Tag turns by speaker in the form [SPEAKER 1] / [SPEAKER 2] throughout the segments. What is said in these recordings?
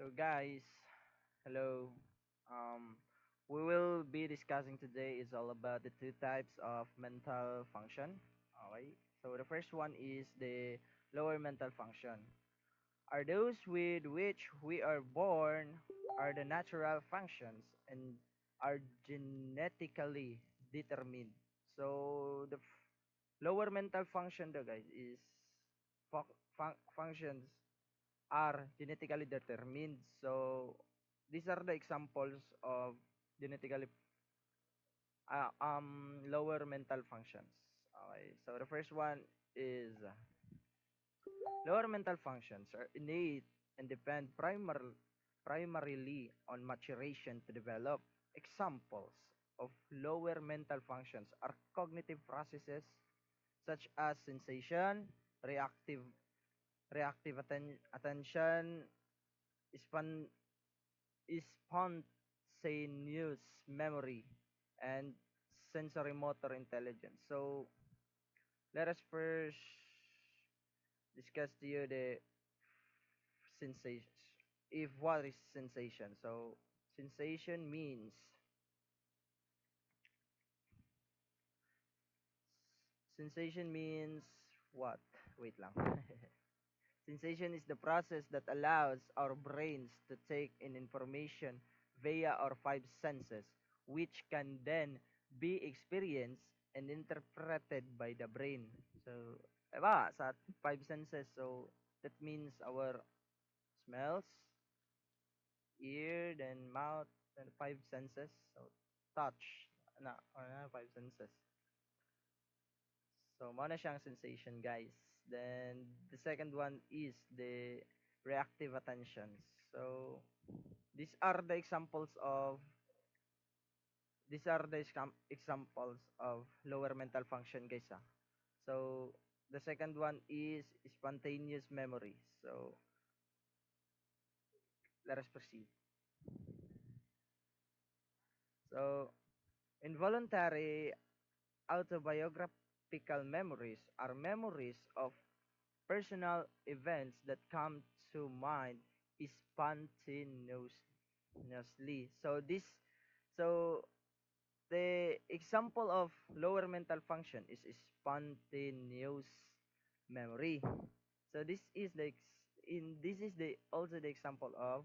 [SPEAKER 1] So guys, hello. Um, we will be discussing today is all about the two types of mental function. Okay. So the first one is the lower mental function. Are those with which we are born are the natural functions and are genetically determined. So the lower mental function, though, guys, is functions are genetically determined. So these are the examples of genetically lower mental functions. Okay, so the first one is lower mental functions are innate and depend primarily on maturation to develop. Examples of lower mental functions are cognitive processes such as sensation, reactive attention, spon- spontaneous memory, and sensory motor intelligence. So let us first discuss to you the sensations. If what is sensation? So sensation means what? Wait lang. Sensation is the process that allows our brains to take in information via our five senses, which can then be experienced and interpreted by the brain. So, diba, sa five senses, so that means our smells, ear, then mouth, then five senses. So, touch, five senses. So, mo na siyang sensation, guys. Then, the second one is the reactive attentions. So, these are the examples of examples of lower mental function, guys. So, the second one is spontaneous memory. So, let us proceed. So, involuntary autobiographical memories are memories of personal events that come to mind spontaneously. So the example of lower mental function is spontaneous memory. So this is the also the example of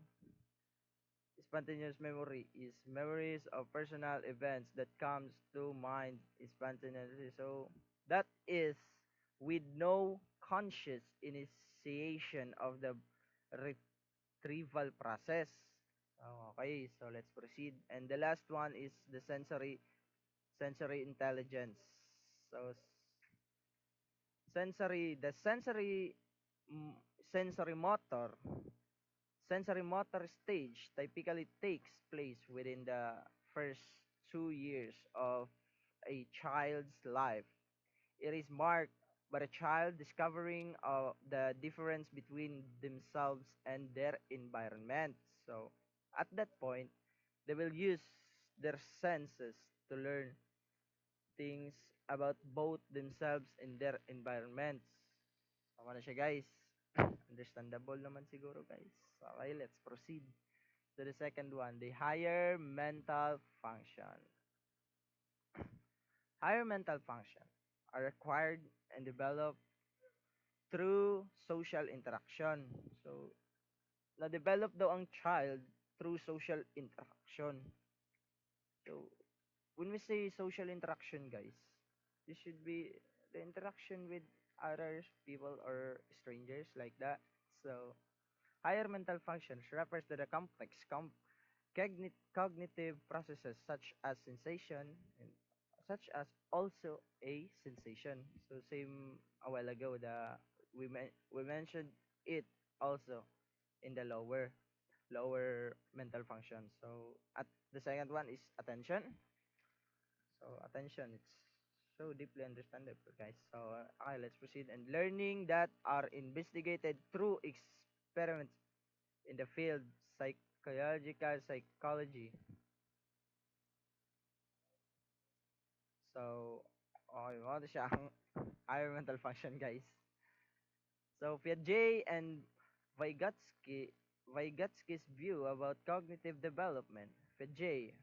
[SPEAKER 1] spontaneous memory is memories of personal events that comes to mind spontaneously. So that is with no conscious initiation of the retrieval process. Okay, so let's proceed. And the last one is the sensory intelligence. So sensory motor stage typically takes place within the first 2 years of a child's life. It is marked by a child discovering the difference between themselves and their environment. So, at that point, they will use their senses to learn things about both themselves and their environments. Tama na siya, guys. Understandable naman siguro, guys. Okay, let's proceed to the second one, the higher mental function. Higher mental function are acquired and developed through social interaction. So, na-develop daw ang child through social interaction. So, when we say social interaction, guys, this should be the interaction with other people or strangers like that. So, higher mental functions refers to the complex cognitive processes such as sensation and such as also a sensation. So same a while ago the we mentioned it also in the lower mental function. So at the second one is attention. So attention, it's so deeply understandable, guys. So okay, let's proceed. And learning that are investigated through experiments in the field psychological psychology. So, okay, mo siya ang higher mental function, guys. So, Piaget and Vygotsky Vygotsky's view about cognitive development. Piaget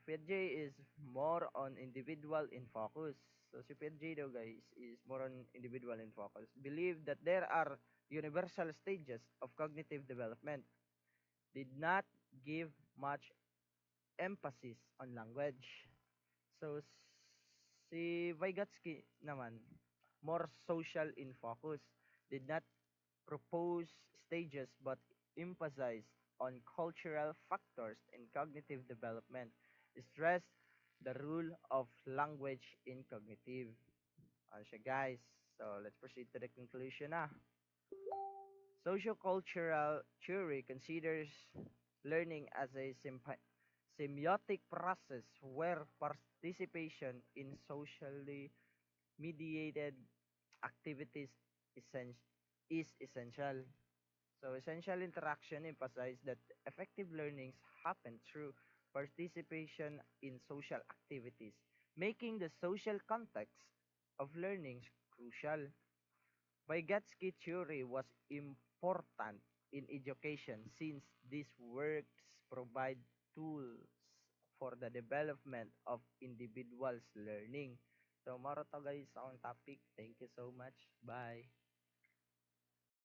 [SPEAKER 1] is more on individual in focus. So si Piaget daw guys is more on individual in focus. Believe that there are universal stages of cognitive development. Did not give much emphasis on language. So si Vygotsky naman more social in focus. Did not propose stages but emphasized on cultural factors in cognitive development, stressed the role of language in cognitive. Ano siya guys? So let's proceed to the conclusion na. Sociocultural theory considers learning as a semiotic process where participation in socially mediated activities is essential. So essential interaction emphasize that effective learnings happen through participation in social activities, making the social context of learning crucial. Vygotsky theory was important in education since these works provide tools for the development of individuals' learning. So, maro to guys ang topic. Thank you so much. Bye.